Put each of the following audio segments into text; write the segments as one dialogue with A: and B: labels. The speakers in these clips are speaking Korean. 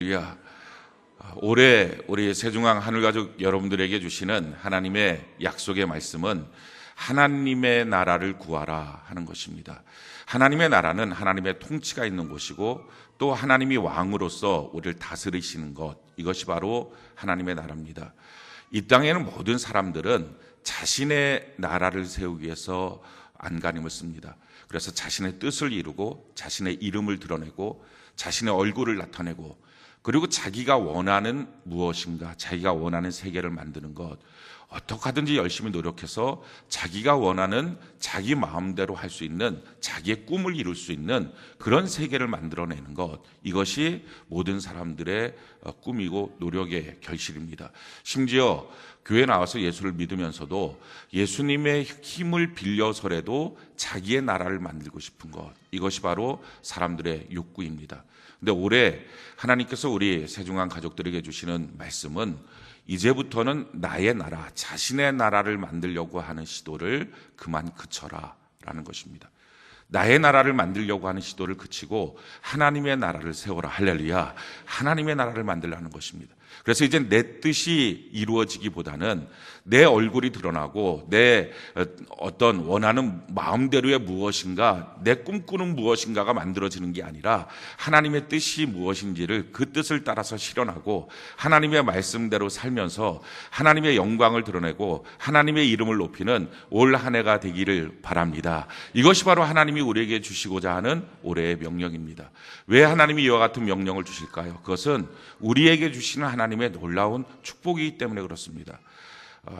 A: 할렐루야. 올해 우리 세중앙 하늘가족 여러분들에게 주시는 하나님의 약속의 말씀은 하나님의 나라를 구하라 하는 것입니다. 하나님의 나라는 하나님의 통치가 있는 곳이고 또 하나님이 왕으로서 우리를 다스리시는 것, 이것이 바로 하나님의 나라입니다. 이 땅에는 모든 사람들은 자신의 나라를 세우기 위해서 안간힘을 씁니다. 그래서 자신의 뜻을 이루고 자신의 이름을 드러내고 자신의 얼굴을 나타내고 그리고 자기가 원하는 무엇인가, 자기가 원하는 세계를 만드는 것, 어떻게 하든지 열심히 노력해서 자기가 원하는 자기 마음대로 할 수 있는 자기의 꿈을 이룰 수 있는 그런 세계를 만들어내는 것, 이것이 모든 사람들의 꿈이고 노력의 결실입니다. 심지어 교회 나와서 예수를 믿으면서도 예수님의 힘을 빌려서라도 자기의 나라를 만들고 싶은 것, 이것이 바로 사람들의 욕구입니다. 근데 올해 하나님께서 우리 세중앙 가족들에게 주시는 말씀은 이제부터는 나의 나라, 자신의 나라를 만들려고 하는 시도를 그만 그쳐라 라는 것입니다. 나의 나라를 만들려고 하는 시도를 그치고 하나님의 나라를 세워라. 할렐루야. 하나님의 나라를 만들라는 것입니다. 그래서 이제 내 뜻이 이루어지기보다는 내 얼굴이 드러나고 내 어떤 원하는 마음대로의 무엇인가, 내 꿈꾸는 무엇인가가 만들어지는 게 아니라 하나님의 뜻이 무엇인지를 그 뜻을 따라서 실현하고 하나님의 말씀대로 살면서 하나님의 영광을 드러내고 하나님의 이름을 높이는 올 한 해가 되기를 바랍니다. 이것이 바로 하나님이 우리에게 주시고자 하는 올해의 명령입니다. 왜 하나님이 이와 같은 명령을 주실까요? 그것은 우리에게 주시는 하나님의 놀라운 축복이기 때문에 그렇습니다.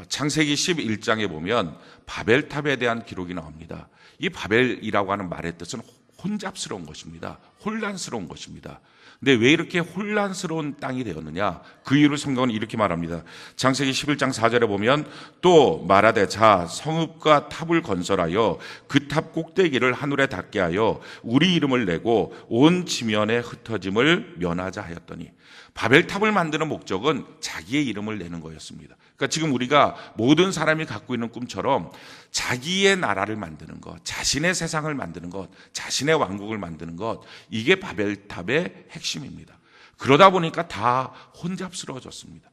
A: 창세기 11장에 보면 바벨탑에 대한 기록이 나옵니다. 이 바벨이라고 하는 말의 뜻은 혼잡스러운 것입니다. 혼란스러운 것입니다. 근데 왜 이렇게 혼란스러운 땅이 되었느냐? 그 이유를 성경은 이렇게 말합니다. 창세기 11장 4절에 보면 또 말하되 자 성읍과 탑을 건설하여 그 탑 꼭대기를 하늘에 닿게 하여 우리 이름을 내고 온 지면에 흩어짐을 면하자 하였더니, 바벨탑을 만드는 목적은 자기의 이름을 내는 거였습니다. 그러니까 지금 우리가 모든 사람이 갖고 있는 꿈처럼 자기의 나라를 만드는 것, 자신의 세상을 만드는 것, 자신의 왕국을 만드는 것, 이게 바벨탑의 핵심입니다. 그러다 보니까 다 혼잡스러워졌습니다.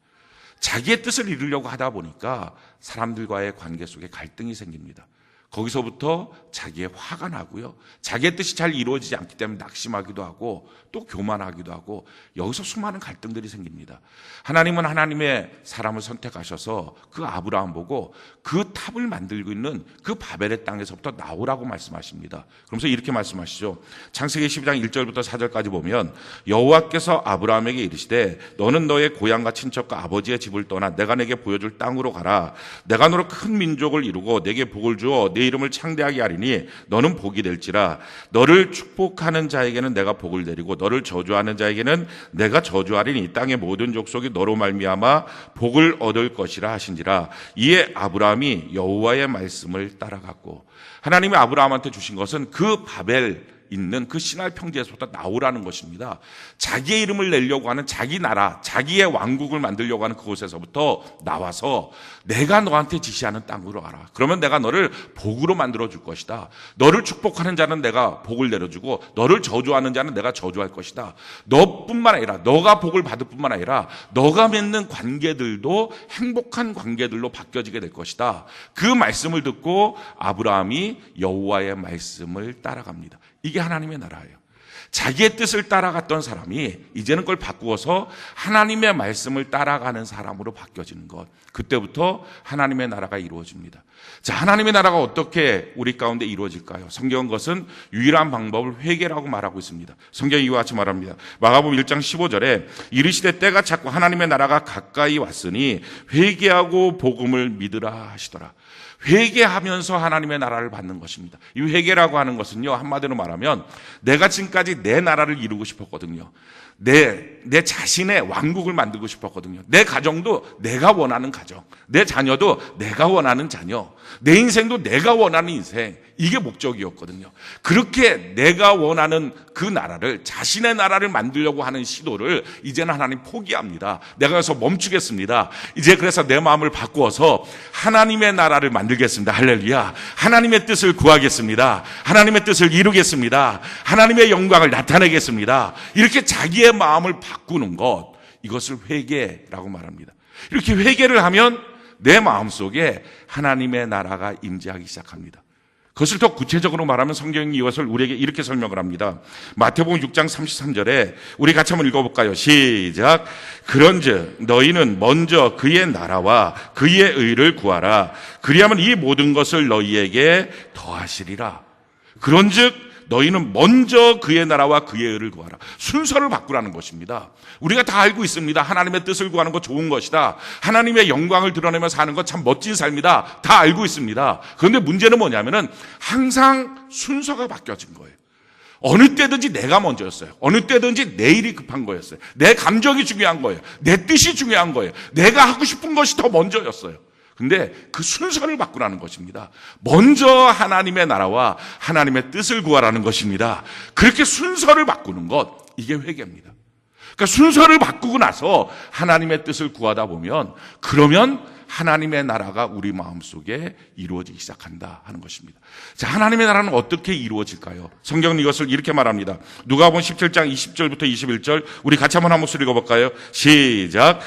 A: 자기의 뜻을 이루려고 하다 보니까 사람들과의 관계 속에 갈등이 생깁니다. 거기서부터 자기의 화가 나고요, 자기의 뜻이 잘 이루어지지 않기 때문에 낙심하기도 하고 또 교만하기도 하고, 여기서 수많은 갈등들이 생깁니다. 하나님은 하나님의 사람을 선택하셔서 그 아브라함 보고 그 탑을 만들고 있는 그 바벨의 땅에서부터 나오라고 말씀하십니다. 그러면서 이렇게 말씀하시죠. 창세기 12장 1절부터 4절까지 보면 여호와께서 아브라함에게 이르시되 너는 너의 고향과 친척과 아버지의 집을 떠나 내가 내게 보여줄 땅으로 가라. 내가 너로 큰 민족을 이루고 내게 복을 주어 내 이름을 창대하게 하리니 너는 복이 될지라. 너를 축복하는 자에게는 내가 복을 내리고 너를 저주하는 자에게는 내가 저주하리니 이 땅의 모든 족속이 너로 말미암아 복을 얻을 것이라 하신지라. 이에 아브라함이 여호와의 말씀을 따라갔고, 하나님이 아브라함한테 주신 것은 그 바벨 있는 그 시날 평지에서부터 나오라는 것입니다. 자기의 이름을 내려고 하는 자기 나라, 자기의 왕국을 만들려고 하는 그곳에서부터 나와서 내가 너한테 지시하는 땅으로 가라. 그러면 내가 너를 복으로 만들어 줄 것이다. 너를 축복하는 자는 내가 복을 내려주고 너를 저주하는 자는 내가 저주할 것이다. 너뿐만 아니라, 너가 복을 받을 뿐만 아니라 너가 맺는 관계들도 행복한 관계들로 바뀌어지게 될 것이다. 그 말씀을 듣고 아브라함이 여호와의 말씀을 따라갑니다. 이게 하나님의 나라예요. 자기의 뜻을 따라갔던 사람이 이제는 그걸 바꾸어서 하나님의 말씀을 따라가는 사람으로 바뀌어지는 것, 그때부터 하나님의 나라가 이루어집니다. 자, 하나님의 나라가 어떻게 우리 가운데 이루어질까요? 성경은 것은 유일한 방법을 회개라고 말하고 있습니다. 성경이 이와 같이 말합니다. 마가복음 1장 15절에 이르시되 때가 찼고 하나님의 나라가 가까이 왔으니 회개하고 복음을 믿으라 하시더라. 회개하면서 하나님의 나라를 받는 것입니다. 이 회개라고 하는 것은요, 한마디로 말하면 내가 지금까지 내 나라를 이루고 싶었거든요. 내 자신의 왕국을 만들고 싶었거든요. 내 가정도 내가 원하는 가정, 내 자녀도 내가 원하는 자녀, 내 인생도 내가 원하는 인생, 이게 목적이었거든요. 그렇게 내가 원하는 그 나라를, 자신의 나라를 만들려고 하는 시도를 이제는 하나님 포기합니다. 내가 여기서 멈추겠습니다. 이제 그래서 내 마음을 바꾸어서 하나님의 나라를 만들겠습니다. 할렐루야. 하나님의 뜻을 구하겠습니다. 하나님의 뜻을 이루겠습니다. 하나님의 영광을 나타내겠습니다. 이렇게 자기의 우리의 마음을 바꾸는 것, 이것을 회개라고 말합니다. 이렇게 회개를 하면 내 마음속에 하나님의 나라가 임재하기 시작합니다. 그것을 더 구체적으로 말하면 성경이 이것을 우리에게 이렇게 설명을 합니다. 마태복음 6장 33절에 우리 같이 한번 읽어볼까요? 시작. 그런즉 너희는 먼저 그의 나라와 그의 의를 구하라. 그리하면 이 모든 것을 너희에게 더하시리라. 그런즉 너희는 먼저 그의 나라와 그의 의를 구하라. 순서를 바꾸라는 것입니다. 우리가 다 알고 있습니다. 하나님의 뜻을 구하는 것 좋은 것이다. 하나님의 영광을 드러내며 사는 것 참 멋진 삶이다. 다 알고 있습니다. 그런데 문제는 뭐냐면은 항상 순서가 바뀌어진 거예요. 어느 때든지 내가 먼저였어요. 어느 때든지 내 일이 급한 거였어요. 내 감정이 중요한 거예요. 내 뜻이 중요한 거예요. 내가 하고 싶은 것이 더 먼저였어요. 근데 그 순서를 바꾸라는 것입니다. 먼저 하나님의 나라와 하나님의 뜻을 구하라는 것입니다. 그렇게 순서를 바꾸는 것, 이게 회개입니다. 그러니까 순서를 바꾸고 나서 하나님의 뜻을 구하다 보면 그러면 하나님의 나라가 우리 마음속에 이루어지기 시작한다 하는 것입니다. 자, 하나님의 나라는 어떻게 이루어질까요? 성경은 이것을 이렇게 말합니다. 누가복음 17장 20절부터 21절 우리 같이 한번 한 목소리 읽어볼까요? 시작.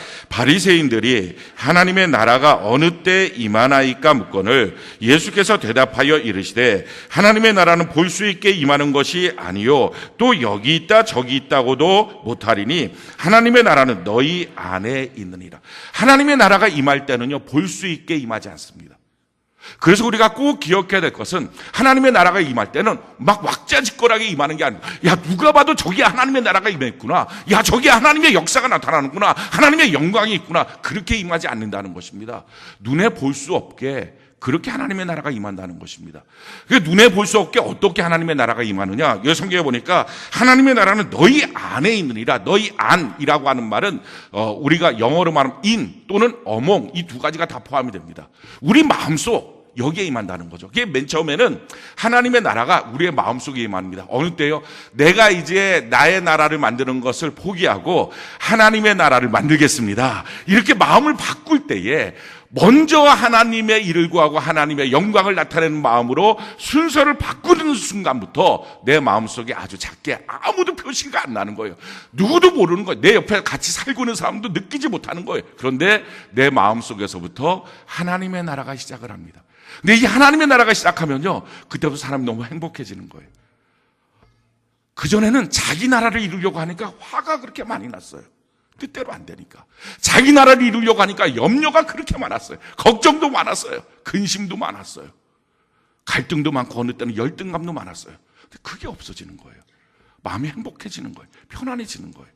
A: 바리새인들이 하나님의 나라가 어느 때 임하나이까 묻거늘 예수께서 대답하여 이르시되 하나님의 나라는 볼 수 있게 임하는 것이 아니요 또 여기 있다 저기 있다고도 못하리니 하나님의 나라는 너희 안에 있느니라. 하나님의 나라가 임할 때는요 볼 수 있게 임하지 않습니다. 그래서 우리가 꼭 기억해야 될 것은 하나님의 나라가 임할 때는 막 왁자지껄하게 임하는 게 아니고 야 누가 봐도 저기 하나님의 나라가 임했구나. 야 저기 하나님의 역사가 나타나는구나. 하나님의 영광이 있구나. 그렇게 임하지 않는다는 것입니다. 눈에 볼 수 없게 그렇게 하나님의 나라가 임한다는 것입니다. 눈에 볼 수 없게 어떻게 하나님의 나라가 임하느냐. 여기 성경에 보니까 하나님의 나라는 너희 안에 있느니라. 너희 안이라고 하는 말은 우리가 영어로 말하면 in 또는 among 이 두 가지가 다 포함이 됩니다. 우리 마음속 여기에 임한다는 거죠. 그게 맨 처음에는 하나님의 나라가 우리의 마음속에 임합니다. 어느 때요? 내가 이제 나의 나라를 만드는 것을 포기하고 하나님의 나라를 만들겠습니다. 이렇게 마음을 바꿀 때에 먼저 하나님의 일을 구하고 하나님의 영광을 나타내는 마음으로 순서를 바꾸는 순간부터 내 마음속에 아주 작게 아무도 표시가 안 나는 거예요. 누구도 모르는 거예요. 내 옆에 같이 살고 있는 사람도 느끼지 못하는 거예요. 그런데 내 마음속에서부터 하나님의 나라가 시작을 합니다. 근데 이 하나님의 나라가 시작하면요 그때부터 사람이 너무 행복해지는 거예요. 그전에는 자기 나라를 이루려고 하니까 화가 그렇게 많이 났어요. 뜻대로 안 되니까. 자기 나라를 이루려고 하니까 염려가 그렇게 많았어요. 걱정도 많았어요. 근심도 많았어요. 갈등도 많고 어느 때는 열등감도 많았어요. 근데 그게 없어지는 거예요. 마음이 행복해지는 거예요. 편안해지는 거예요.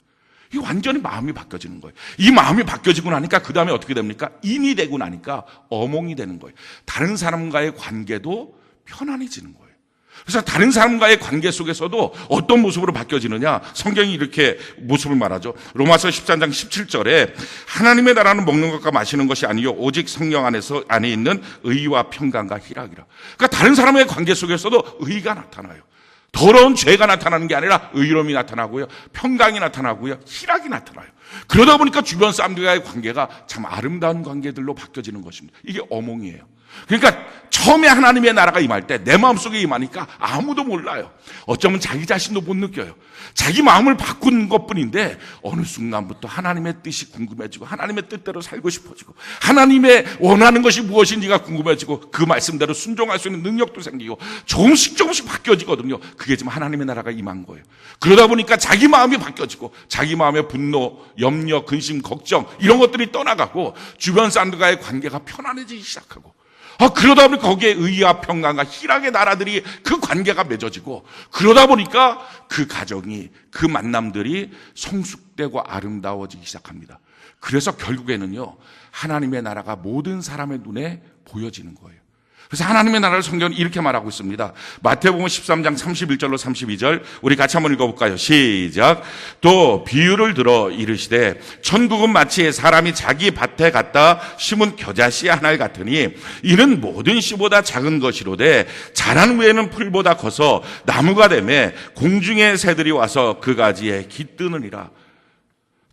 A: 이 완전히 마음이 바뀌어지는 거예요. 이 마음이 바뀌어지고 나니까 그 다음에 어떻게 됩니까? 인이 되고 나니까 어몽이 되는 거예요. 다른 사람과의 관계도 편안해지는 거예요. 그래서 다른 사람과의 관계 속에서도 어떤 모습으로 바뀌어지느냐? 성경이 이렇게 모습을 말하죠. 로마서 13장 17절에 하나님의 나라는 먹는 것과 마시는 것이 아니요 오직 성령 안에 있는 의와 평강과 희락이라. 그러니까 다른 사람의 관계 속에서도 의가 나타나요. 더러운 죄가 나타나는 게 아니라 의로움이 나타나고요. 평강이 나타나고요. 희락이 나타나요. 그러다 보니까 주변 사람들과의 관계가 참 아름다운 관계들로 바뀌어지는 것입니다. 이게 어몽이에요. 그러니까 처음에 하나님의 나라가 임할 때 내 마음속에 임하니까 아무도 몰라요. 어쩌면 자기 자신도 못 느껴요. 자기 마음을 바꾼 것뿐인데 어느 순간부터 하나님의 뜻이 궁금해지고 하나님의 뜻대로 살고 싶어지고 하나님의 원하는 것이 무엇인지가 궁금해지고 그 말씀대로 순종할 수 있는 능력도 생기고 조금씩 바뀌어지거든요. 그게 지금 하나님의 나라가 임한 거예요. 그러다 보니까 자기 마음이 바뀌어지고 자기 마음의 분노, 염려, 근심, 걱정 이런 것들이 떠나가고 주변 사람들과의 관계가 편안해지기 시작하고 그러다 보니까 거기에 의와 평강과 희락의 나라들이 그 관계가 맺어지고 그러다 보니까 그 가정이 그 만남들이 성숙되고 아름다워지기 시작합니다. 그래서 결국에는요 하나님의 나라가 모든 사람의 눈에 보여지는 거예요. 그래서 하나님의 나라를 성경은 이렇게 말하고 있습니다. 마태복음 13장 31절로 32절 우리 같이 한번 읽어볼까요? 시작. 또 비유를 들어 이르시되 천국은 마치 사람이 자기 밭에 갖다 심은 겨자씨 하나 같으니 이는 모든 씨보다 작은 것이로되 자란 후에는 풀보다 커서 나무가 되매 공중의 새들이 와서 그 가지에 깃드느니라.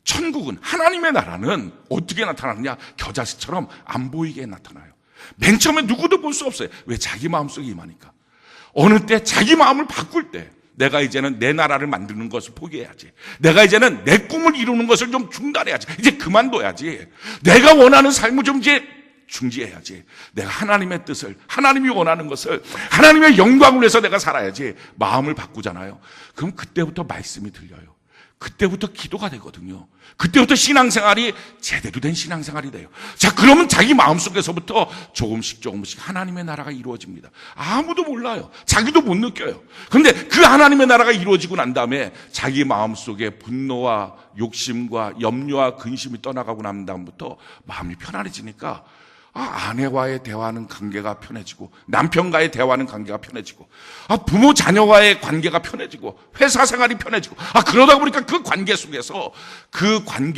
A: 천국은 하나님의 나라는 어떻게 나타나느냐? 겨자씨처럼 안 보이게 나타나요. 맨 처음에 누구도 볼 수 없어요. 왜? 자기 마음속에 임하니까. 어느 때 자기 마음을 바꿀 때 내가 이제는 내 나라를 만드는 것을 포기해야지. 내가 이제는 내 꿈을 이루는 것을 좀 중단해야지. 이제 그만둬야지. 내가 원하는 삶을 좀 이제 중지해야지. 내가 하나님의 뜻을, 하나님이 원하는 것을, 하나님의 영광을 위해서 내가 살아야지. 마음을 바꾸잖아요. 그럼 그때부터 말씀이 들려요. 그때부터 기도가 되거든요. 그때부터 신앙생활이 제대로 된 신앙생활이 돼요. 자, 그러면 자기 마음속에서부터 조금씩 하나님의 나라가 이루어집니다. 아무도 몰라요. 자기도 못 느껴요. 그런데 그 하나님의 나라가 이루어지고 난 다음에 자기 마음속에 분노와 욕심과 염려와 근심이 떠나가고 난 다음부터 마음이 편안해지니까 아내와의 대화하는 관계가 편해지고, 남편과의 대화하는 관계가 편해지고, 부모 자녀와의 관계가 편해지고, 회사 생활이 편해지고, 그러다 보니까 그 관계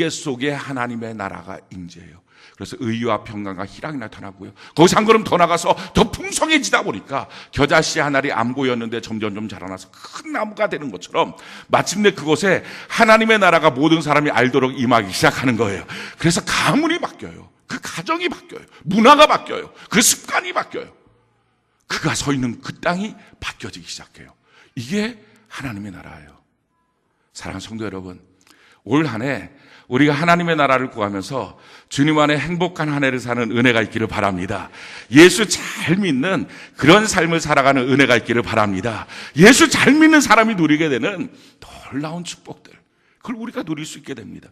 A: 속에 하나님의 나라가 임재해요. 그래서 의와 평강과 희락이 나타나고요. 거기서 한 걸음 더 나가서 더 풍성해지다 보니까 겨자씨 한 알이 암고였는데 점점 자라나서 큰 나무가 되는 것처럼 마침내 그곳에 하나님의 나라가 모든 사람이 알도록 임하기 시작하는 거예요. 그래서 가문이 바뀌어요. 그 가정이 바뀌어요. 문화가 바뀌어요. 그 습관이 바뀌어요. 그가 서 있는 그 땅이 바뀌어지기 시작해요. 이게 하나님의 나라예요. 사랑하는 성도 여러분, 올 한 해 우리가 하나님의 나라를 구하면서 주님 안에 행복한 한 해를 사는 은혜가 있기를 바랍니다. 예수 잘 믿는 그런 삶을 살아가는 은혜가 있기를 바랍니다. 예수 잘 믿는 사람이 누리게 되는 놀라운 축복들, 그걸 우리가 누릴 수 있게 됩니다.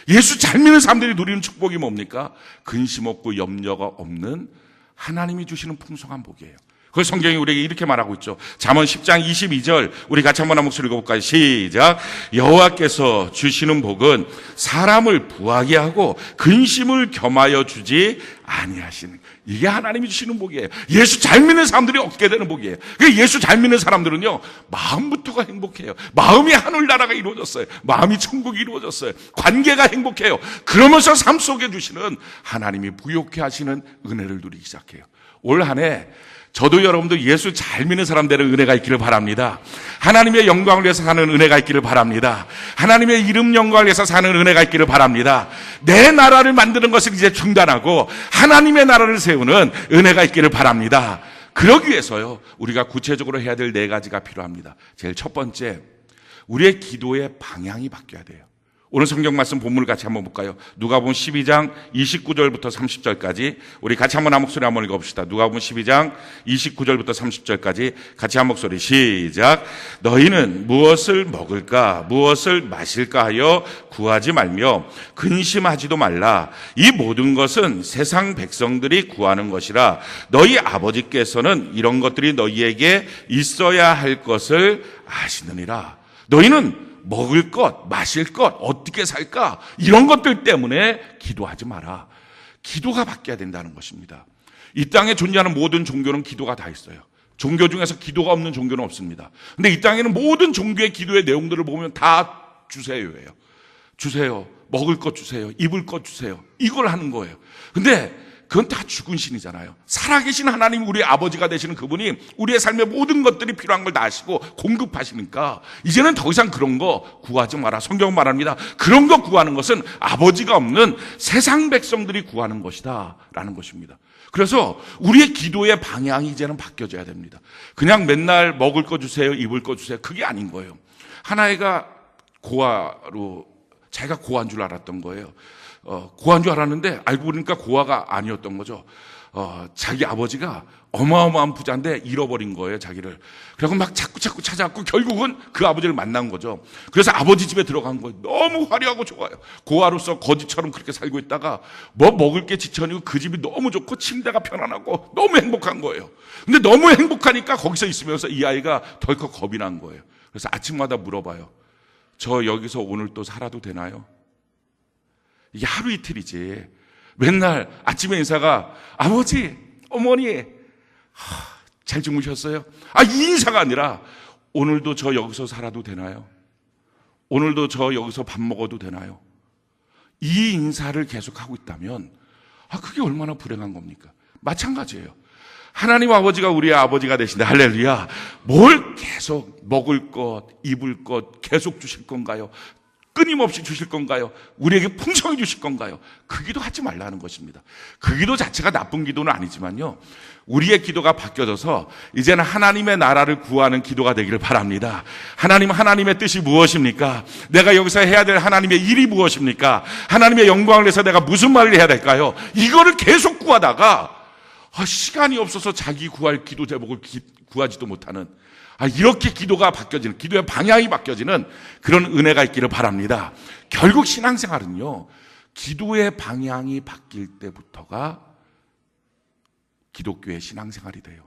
A: 예수 잘 믿는 사람들이 누리는 축복이 뭡니까? 근심 없고 염려가 없는 하나님이 주시는 풍성한 복이에요. 그 성경이 우리에게 이렇게 말하고 있죠. 잠언 10장 22절 우리 같이 한번 한 목소리 읽어볼까요? 시작. 여호와께서 주시는 복은 사람을 부하게 하고 근심을 겸하여 주지 아니하시는, 이게 하나님이 주시는 복이에요. 예수 잘 믿는 사람들이 얻게 되는 복이에요. 예수 잘 믿는 사람들은요, 마음부터가 행복해요. 마음이 하늘나라가 이루어졌어요. 마음이 천국이 이루어졌어요. 관계가 행복해요. 그러면서 삶 속에 주시는 하나님이 부욕해 하시는 은혜를 누리기 시작해요. 올 한 해 저도 여러분도 예수 잘 믿는 사람들의 은혜가 있기를 바랍니다. 하나님의 영광을 위해서 사는 은혜가 있기를 바랍니다. 하나님의 이름 영광을 위해서 사는 은혜가 있기를 바랍니다. 내 나라를 만드는 것을 이제 중단하고 하나님의 나라를 세우는 은혜가 있기를 바랍니다. 그러기 위해서요, 우리가 구체적으로 해야 될 4가지가 필요합니다. 제일 첫 번째, 우리의 기도의 방향이 바뀌어야 돼요. 오늘 성경 말씀 본문을 같이 한번 볼까요? 누가복음 12장 29절부터 30절까지 우리 같이 한번 한 목소리 한번 읽어봅시다. 누가복음 12장 29절부터 30절까지 같이 한 목소리 시작. 너희는 무엇을 먹을까 무엇을 마실까 하여 구하지 말며 근심하지도 말라. 이 모든 것은 세상 백성들이 구하는 것이라. 너희 아버지께서는 이런 것들이 너희에게 있어야 할 것을 아시느니라. 너희는 먹을 것, 마실 것, 어떻게 살까? 이런 것들 때문에 기도하지 마라. 기도가 바뀌어야 된다는 것입니다. 이 땅에 존재하는 모든 종교는 기도가 다 있어요. 종교 중에서 기도가 없는 종교는 없습니다. 근데 이 땅에는 모든 종교의 기도의 내용들을 보면 다 주세요예요. 주세요. 먹을 것 주세요. 입을 것 주세요. 이걸 하는 거예요. 근데 그건 다 죽은 신이잖아요. 살아계신 하나님, 우리의 아버지가 되시는 그분이 우리의 삶의 모든 것들이 필요한 걸 다 아시고 공급하시니까 이제는 더 이상 그런 거 구하지 마라. 성경은 말합니다. 그런 거 구하는 것은 아버지가 없는 세상 백성들이 구하는 것이다 라는 것입니다. 그래서 우리의 기도의 방향이 이제는 바뀌어져야 됩니다. 그냥 맨날 먹을 거 주세요, 입을 거 주세요, 그게 아닌 거예요. 하나이가 고아로, 자기가 고아인 줄 알았던 거예요. 고아인 줄 알았는데 알고 보니까 고아가 아니었던 거죠. 자기 아버지가 어마어마한 부자인데 잃어버린 거예요, 자기를. 그래서 막 자꾸 찾아갖고 결국은 그 아버지를 만난 거죠. 그래서 아버지 집에 들어간 거예요. 너무 화려하고 좋아요. 고아로서 거지처럼 그렇게 살고 있다가 뭐 먹을 게 지천이고 그 집이 너무 좋고 침대가 편안하고 너무 행복한 거예요. 근데 너무 행복하니까 거기서 있으면서 이 아이가 덜컥 겁이 난 거예요. 그래서 아침마다 물어봐요. 저 여기서 오늘 또 살아도 되나요? 이게 하루 이틀이지. 맨날 아침에 인사가 아버지, 어머니, 잘 주무셨어요? 이 인사가 아니라 오늘도 저 여기서 살아도 되나요? 오늘도 저 여기서 밥 먹어도 되나요? 이 인사를 계속하고 있다면 그게 얼마나 불행한 겁니까? 마찬가지예요. 하나님 아버지가 우리의 아버지가 되신데 할렐루야. 뭘 계속 먹을 것, 입을 것 계속 주실 건가요? 끊임없이 주실 건가요? 우리에게 풍성히 주실 건가요? 그 기도 하지 말라는 것입니다. 그 기도 자체가 나쁜 기도는 아니지만요, 우리의 기도가 바뀌어져서 이제는 하나님의 나라를 구하는 기도가 되기를 바랍니다. 하나님의 뜻이 무엇입니까? 내가 여기서 해야 될 하나님의 일이 무엇입니까? 하나님의 영광을 위해서 내가 무슨 말을 해야 될까요? 이거를 계속 구하다가 시간이 없어서 자기 구할 기도 제목을 구하지도 못하는, 이렇게 기도가 바뀌어지는, 기도의 방향이 바뀌어지는 그런 은혜가 있기를 바랍니다. 결국 신앙생활은요, 기도의 방향이 바뀔 때부터가 기독교의 신앙생활이 돼요.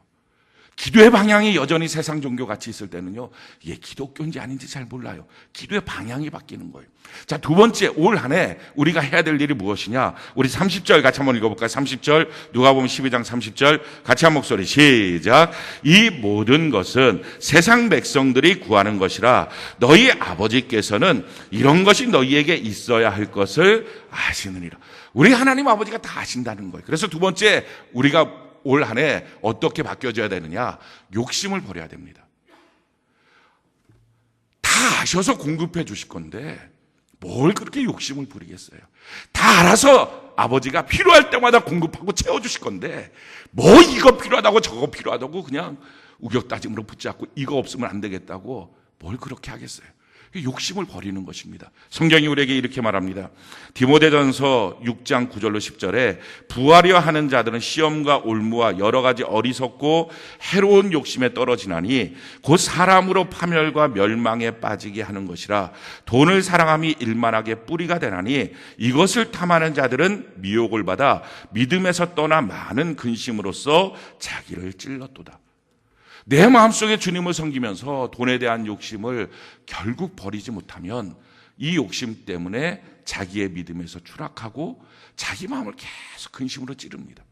A: 기도의 방향이 여전히 세상 종교 같이 있을 때는요, 이게 기독교인지 아닌지 잘 몰라요. 기도의 방향이 바뀌는 거예요. 자, 두 번째, 올 한 해 우리가 해야 될 일이 무엇이냐? 우리 30절 같이 한번 읽어볼까요? 30절, 누가복음 12장 30절, 같이 한 목소리 시작. 이 모든 것은 세상 백성들이 구하는 것이라 너희 아버지께서는 이런 것이 너희에게 있어야 할 것을 아시느니라. 우리 하나님 아버지가 다 아신다는 거예요. 그래서 두 번째, 우리가 올 한 해 어떻게 바뀌어져야 되느냐? 욕심을 버려야 됩니다. 다 아셔서 공급해 주실 건데 뭘 그렇게 욕심을 부리겠어요? 다 알아서 아버지가 필요할 때마다 공급하고 채워주실 건데 뭐 이거 필요하다고 저거 필요하다고 그냥 우격다짐으로 붙잡고 이거 없으면 안 되겠다고 뭘 그렇게 하겠어요? 욕심을 버리는 것입니다. 성경이 우리에게 이렇게 말합니다. 디모데전서 6장 9절로 10절에 부하려 하는 자들은 시험과 올무와 여러 가지 어리석고 해로운 욕심에 떨어지나니 곧 사람으로 파멸과 멸망에 빠지게 하는 것이라. 돈을 사랑함이 일만하게 뿌리가 되나니 이것을 탐하는 자들은 미혹을 받아 믿음에서 떠나 많은 근심으로써 자기를 찔렀도다. 내 마음속에 주님을 섬기면서 돈에 대한 욕심을 결국 버리지 못하면 이 욕심 때문에 자기의 믿음에서 추락하고 자기 마음을 계속 근심으로 찌릅니다.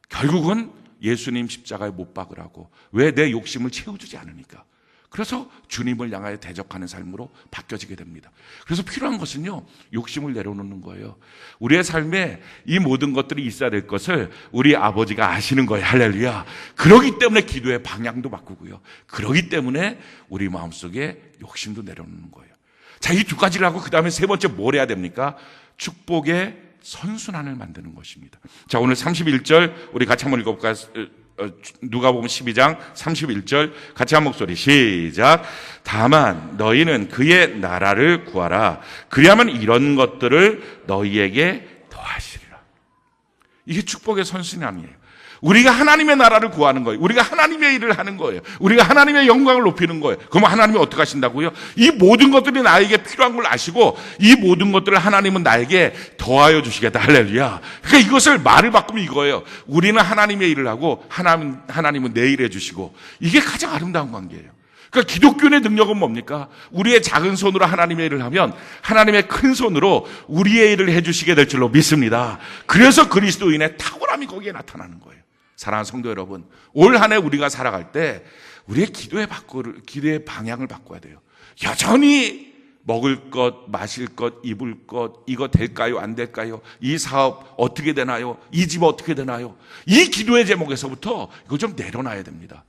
A: 결국은 예수님 십자가에 못 박으라고. 왜? 내 욕심을 채워주지 않으니까. 그래서 주님을 향하여 대적하는 삶으로 바뀌어지게 됩니다. 그래서 필요한 것은요, 욕심을 내려놓는 거예요. 우리의 삶에 이 모든 것들이 있어야 될 것을 우리 아버지가 아시는 거예요. 할렐루야. 그러기 때문에 기도의 방향도 바꾸고요, 그러기 때문에 우리 마음속에 욕심도 내려놓는 거예요. 자, 이 두 가지를 하고 그 다음에 세 번째 뭘 해야 됩니까? 축복의 선순환을 만드는 것입니다. 자, 오늘 31절 우리 같이 한번 읽어볼까요? 누가복음 12장 31절 같이 한 목소리 시작. 다만 너희는 그의 나라를 구하라. 그리하면 이런 것들을 너희에게 더하시리라. 이게 축복의 선순환이에요. 우리가 하나님의 나라를 구하는 거예요. 우리가 하나님의 일을 하는 거예요. 우리가 하나님의 영광을 높이는 거예요. 그러면 하나님이 어떻게 하신다고요? 이 모든 것들이 나에게 필요한 걸 아시고 이 모든 것들을 하나님은 나에게 더하여 주시겠다. 할렐루야. 그러니까 이것을 말을 바꾸면 이거예요. 우리는 하나님의 일을 하고 하나님은 내 일을 해주시고, 이게 가장 아름다운 관계예요. 그러니까 기독교의 능력은 뭡니까? 우리의 작은 손으로 하나님의 일을 하면 하나님의 큰 손으로 우리의 일을 해주시게 될 줄로 믿습니다. 그래서 그리스도인의 탁월함이 거기에 나타나는 거예요. 사랑하는 성도 여러분, 올 한 해 우리가 살아갈 때 우리의 기도의 방향을 바꿔야 돼요. 여전히 먹을 것, 마실 것, 입을 것, 이거 될까요? 안 될까요? 이 사업 어떻게 되나요? 이 집 어떻게 되나요? 이 기도의 제목에서부터 이거 좀 내려놔야 됩니다.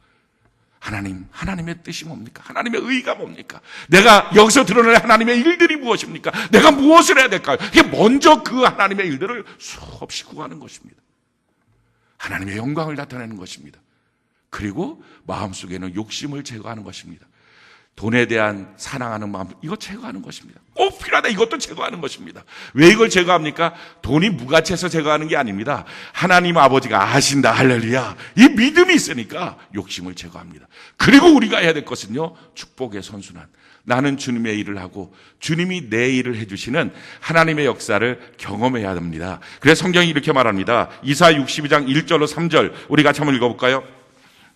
A: 하나님의 뜻이 뭡니까? 하나님의 의가 뭡니까? 내가 여기서 드러낼 하나님의 일들이 무엇입니까? 내가 무엇을 해야 될까요? 이게 먼저 그 하나님의 일들을 수없이 구하는 것입니다. 하나님의 영광을 나타내는 것입니다. 그리고 마음속에는 욕심을 제거하는 것입니다. 돈에 대한 사랑하는 마음, 이거 제거하는 것입니다. 꼭 필요하다, 이것도 제거하는 것입니다. 왜 이걸 제거합니까? 돈이 무가치해서 제거하는 게 아닙니다. 하나님 아버지가 아신다. 할렐루야. 이 믿음이 있으니까 욕심을 제거합니다. 그리고 우리가 해야 될 것은요, 축복의 선순환. 나는 주님의 일을 하고 주님이 내 일을 해주시는 하나님의 역사를 경험해야 합니다. 그래서 성경이 이렇게 말합니다. 이사야 62장 1절로 3절 우리 같이 한번 읽어볼까요?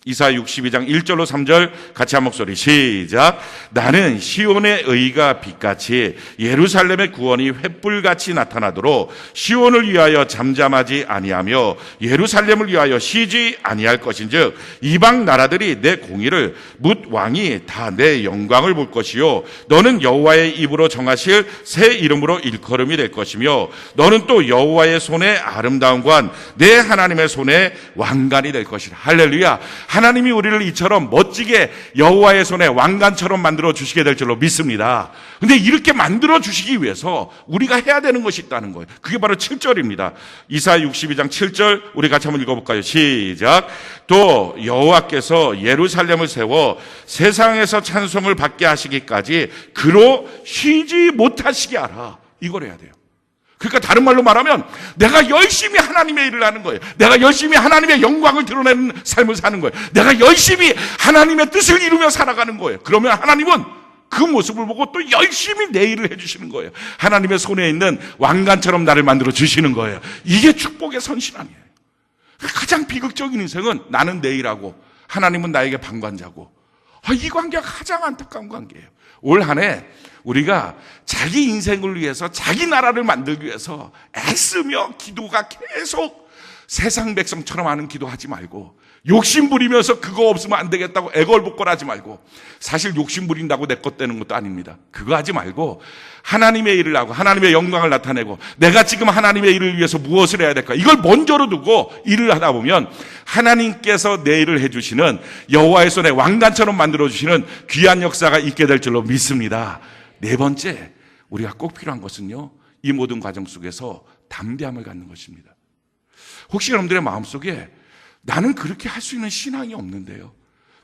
A: 이사야 62장 1절로 3절 같이 한 목소리 시작. 나는 시온의 의가 빛같이 예루살렘의 구원이 횃불같이 나타나도록 시온을 위하여 잠잠하지 아니하며 예루살렘을 위하여 쉬지 아니할 것인즉 이방 나라들이 내 공의를 묻 왕이 다 내 영광을 볼 것이요 너는 여호와의 입으로 정하실 새 이름으로 일컬음이 될 것이며 너는 또 여호와의 손의 아름다운 관 내 하나님의 손의 왕관이 될 것이라. 할렐루야. 하나님이 우리를 이처럼 멋지게 여호와의 손에 왕관처럼 만들어 주시게 될 줄로 믿습니다. 근데 이렇게 만들어 주시기 위해서 우리가 해야 되는 것이 있다는 거예요. 그게 바로 7절입니다. 이사야 62장 7절 우리 같이 한번 읽어볼까요? 시작. 또 여호와께서 예루살렘을 세워 세상에서 찬송을 받게 하시기까지 그로 쉬지 못하시게 하라. 이걸 해야 돼요. 그러니까 다른 말로 말하면 내가 열심히 하나님의 일을 하는 거예요. 내가 열심히 하나님의 영광을 드러내는 삶을 사는 거예요. 내가 열심히 하나님의 뜻을 이루며 살아가는 거예요. 그러면 하나님은 그 모습을 보고 또 열심히 내 일을 해주시는 거예요. 하나님의 손에 있는 왕관처럼 나를 만들어 주시는 거예요. 이게 축복의 선신앙이에요. 가장 비극적인 인생은 나는 내 일하고 하나님은 나에게 방관자고, 이 관계가 가장 안타까운 관계예요. 올 한 해 우리가 자기 인생을 위해서 자기 나라를 만들기 위해서 애쓰며 기도가 계속 세상 백성처럼 하는 기도하지 말고, 욕심 부리면서 그거 없으면 안 되겠다고 애걸복걸하지 말고, 사실 욕심 부린다고 내 것 되는 것도 아닙니다. 그거 하지 말고 하나님의 일을 하고 하나님의 영광을 나타내고 내가 지금 하나님의 일을 위해서 무엇을 해야 될까, 이걸 먼저로 두고 일을 하다 보면 하나님께서 내 일을 해주시는, 여호와의 손에 왕관처럼 만들어주시는 귀한 역사가 있게 될 줄로 믿습니다. 네 번째, 우리가 꼭 필요한 것은요, 이 모든 과정 속에서 담대함을 갖는 것입니다. 혹시 여러분들의 마음속에 나는 그렇게 할 수 있는 신앙이 없는데요,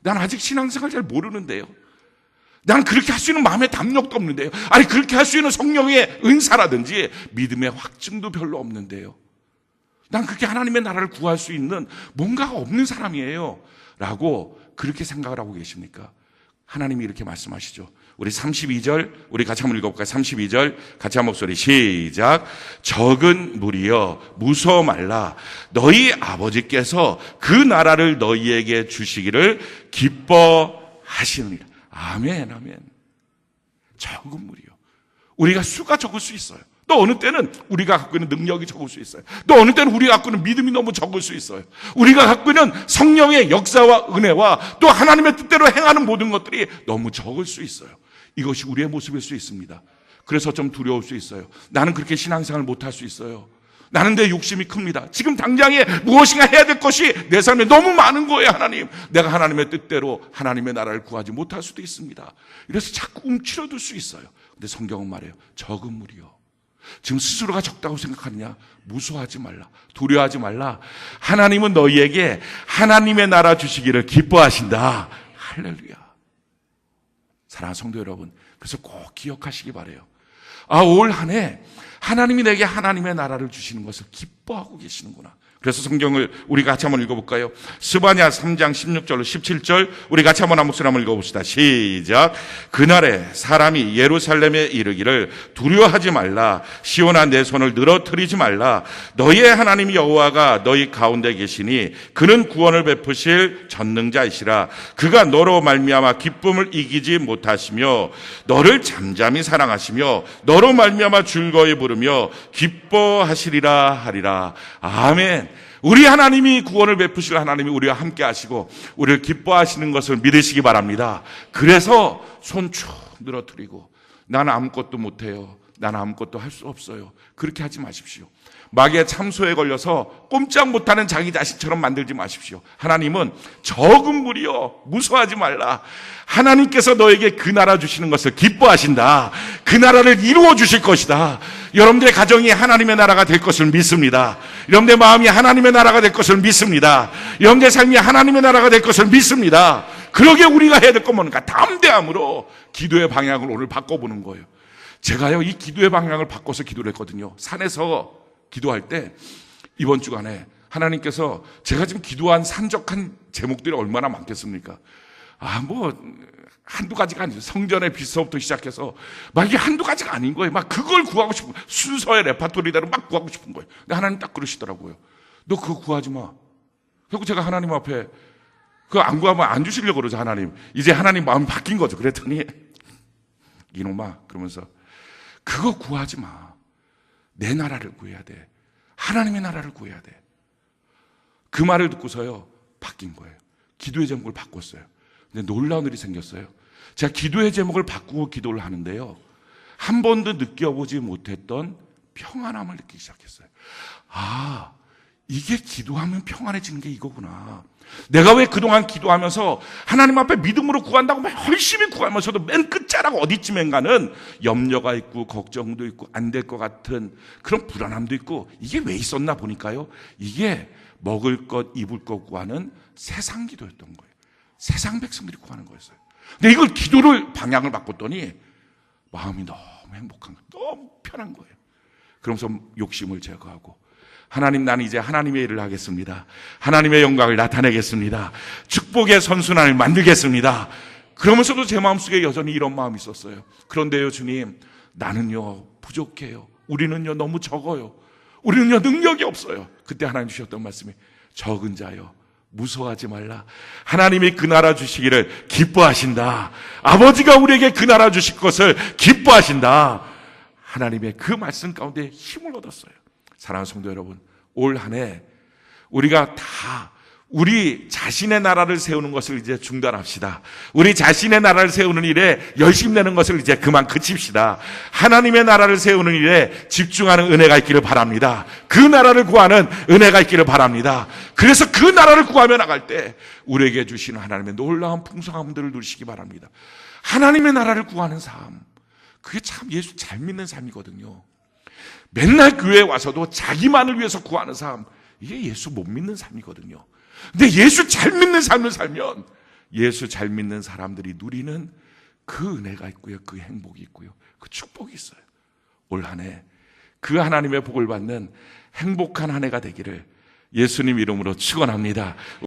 A: 난 아직 신앙생활 잘 모르는데요, 나는 그렇게 할 수 있는 마음의 담력도 없는데요, 아니 그렇게 할 수 있는 성령의 은사라든지 믿음의 확증도 별로 없는데요, 난 그렇게 하나님의 나라를 구할 수 있는 뭔가가 없는 사람이에요 라고 그렇게 생각을 하고 계십니까? 하나님이 이렇게 말씀하시죠. 우리 32절 우리 같이 한번 읽어볼까요? 32절 같이 한 목소리 시작. 적은 무리여 무서워 말라. 너희 아버지께서 그 나라를 너희에게 주시기를 기뻐하시느니라. 아멘 아멘. 적은 무리여. 우리가 수가 적을 수 있어요. 또 어느 때는 우리가 갖고 있는 능력이 적을 수 있어요. 또 어느 때는 우리가 갖고 있는 믿음이 너무 적을 수 있어요. 우리가 갖고 있는 성령의 역사와 은혜와 또 하나님의 뜻대로 행하는 모든 것들이 너무 적을 수 있어요. 이것이 우리의 모습일 수 있습니다. 그래서 좀 두려울 수 있어요. 나는 그렇게 신앙생활을 못할 수 있어요. 나는 내 욕심이 큽니다. 지금 당장에 무엇인가 해야 될 것이 내 삶에 너무 많은 거예요. 하나님, 내가 하나님의 뜻대로 하나님의 나라를 구하지 못할 수도 있습니다. 이래서 자꾸 움츠러들 수 있어요. 근데 성경은 말해요. 적은 무리요. 지금 스스로가 적다고 생각하느냐? 무서워하지 말라. 두려워하지 말라. 하나님은 너희에게 하나님의 나라 주시기를 기뻐하신다. 할렐루야. 사랑하는 성도 여러분, 그래서 꼭 기억하시기 바라요. 올 한 해 하나님이 내게 하나님의 나라를 주시는 것을 기뻐하고 계시는구나. 그래서 성경을 우리 같이 한번 읽어볼까요? 스바냐 3장 16절로 17절 우리 같이 한번 한 목소리 한번 읽어봅시다. 시작. 그날에 사람이 예루살렘에 이르기를 두려워하지 말라. 시온아 내 손을 늘어뜨리지 말라. 너희의 하나님 여호와가 너희 가운데 계시니 그는 구원을 베푸실 전능자이시라. 그가 너로 말미암아 기쁨을 이기지 못하시며 너를 잠잠히 사랑하시며 너로 말미암아 즐거이 부르며 기뻐하시리라 하리라. 아멘. 우리 하나님이 구원을 베푸실 하나님이 우리와 함께 하시고 우리를 기뻐하시는 것을 믿으시기 바랍니다. 그래서 손 쭉 늘어뜨리고 나는 아무것도 못해요, 나는 아무것도 할 수 없어요, 그렇게 하지 마십시오. 마귀의 참소에 걸려서 꼼짝 못하는 자기 자신처럼 만들지 마십시오. 하나님은 적은 무리여 무서워하지 말라. 하나님께서 너에게 그 나라 주시는 것을 기뻐하신다. 그 나라를 이루어 주실 것이다. 여러분들의 가정이 하나님의 나라가 될 것을 믿습니다. 여러분들의 마음이 하나님의 나라가 될 것을 믿습니다. 여러분들의 삶이 하나님의 나라가 될 것을 믿습니다. 그러게 우리가 해야 될 건 뭔가? 담대함으로 기도의 방향을 오늘 바꿔보는 거예요. 제가요 이 기도의 방향을 바꿔서 기도를 했거든요. 산에서 기도할 때 이번 주간에 하나님께서 제가 지금 기도한 산적한 제목들이 얼마나 많겠습니까? 한두 가지가 아니죠. 성전의 비서부터 시작해서 막 이게 한두 가지가 아닌 거예요. 막 그걸 구하고 싶은 거예요. 순서의 레파토리대로 막 구하고 싶은 거예요. 근데 하나님 딱 그러시더라고요. 너 그거 구하지 마. 결국 제가 하나님 앞에 그거 안 구하면 안 주시려고 그러죠. 하나님. 이제 하나님 마음이 바뀐 거죠. 그랬더니 이놈아 그러면서 그거 구하지 마. 내 나라를 구해야 돼. 하나님의 나라를 구해야 돼. 그 말을 듣고서요 바뀐 거예요. 기도의 제목을 바꿨어요. 근데 놀라운 일이 생겼어요. 제가 기도의 제목을 바꾸고 기도를 하는데요, 한 번도 느껴보지 못했던 평안함을 느끼기 시작했어요. 이게 기도하면 평안해지는 게 이거구나. 내가 왜 그동안 기도하면서 하나님 앞에 믿음으로 구한다고 막 열심히 구하면서도 맨 끝자락 어디쯤엔가는 염려가 있고 걱정도 있고 안 될 것 같은 그런 불안함도 있고, 이게 왜 있었나 보니까요, 이게 먹을 것 입을 것 구하는 세상 기도였던 거예요. 세상 백성들이 구하는 거였어요. 근데 이걸 기도를 방향을 바꿨더니 마음이 너무 행복한 거예요. 너무 편한 거예요. 그러면서 욕심을 제거하고, 하나님, 나는 이제 하나님의 일을 하겠습니다. 하나님의 영광을 나타내겠습니다. 축복의 선순환을 만들겠습니다. 그러면서도 제 마음속에 여전히 이런 마음이 있었어요. 그런데요, 주님, 나는요 부족해요. 우리는요 너무 적어요. 우리는요 능력이 없어요. 그때 하나님 주셨던 말씀이, 적은 자요 무서워하지 말라. 하나님이 그 나라 주시기를 기뻐하신다. 아버지가 우리에게 그 나라 주실 것을 기뻐하신다. 하나님의 그 말씀 가운데 힘을 얻었어요. 사랑하는 성도 여러분, 올 한 해 우리가 다 우리 자신의 나라를 세우는 것을 이제 중단합시다. 우리 자신의 나라를 세우는 일에 열심 내는 것을 이제 그만 그칩시다. 하나님의 나라를 세우는 일에 집중하는 은혜가 있기를 바랍니다. 그 나라를 구하는 은혜가 있기를 바랍니다. 그래서 그 나라를 구하며 나갈 때 우리에게 주시는 하나님의 놀라운 풍성함들을 누리시기 바랍니다. 하나님의 나라를 구하는 삶, 그게 참 예수 잘 믿는 삶이거든요. 맨날 교회에 와서도 자기만을 위해서 구하는 삶, 이게 예수 못 믿는 삶이거든요. 근데 예수 잘 믿는 삶을 살면 예수 잘 믿는 사람들이 누리는 그 은혜가 있고요, 그 행복이 있고요, 그 축복이 있어요. 올 한 해 그 하나님의 복을 받는 행복한 한 해가 되기를 예수님 이름으로 축원합니다.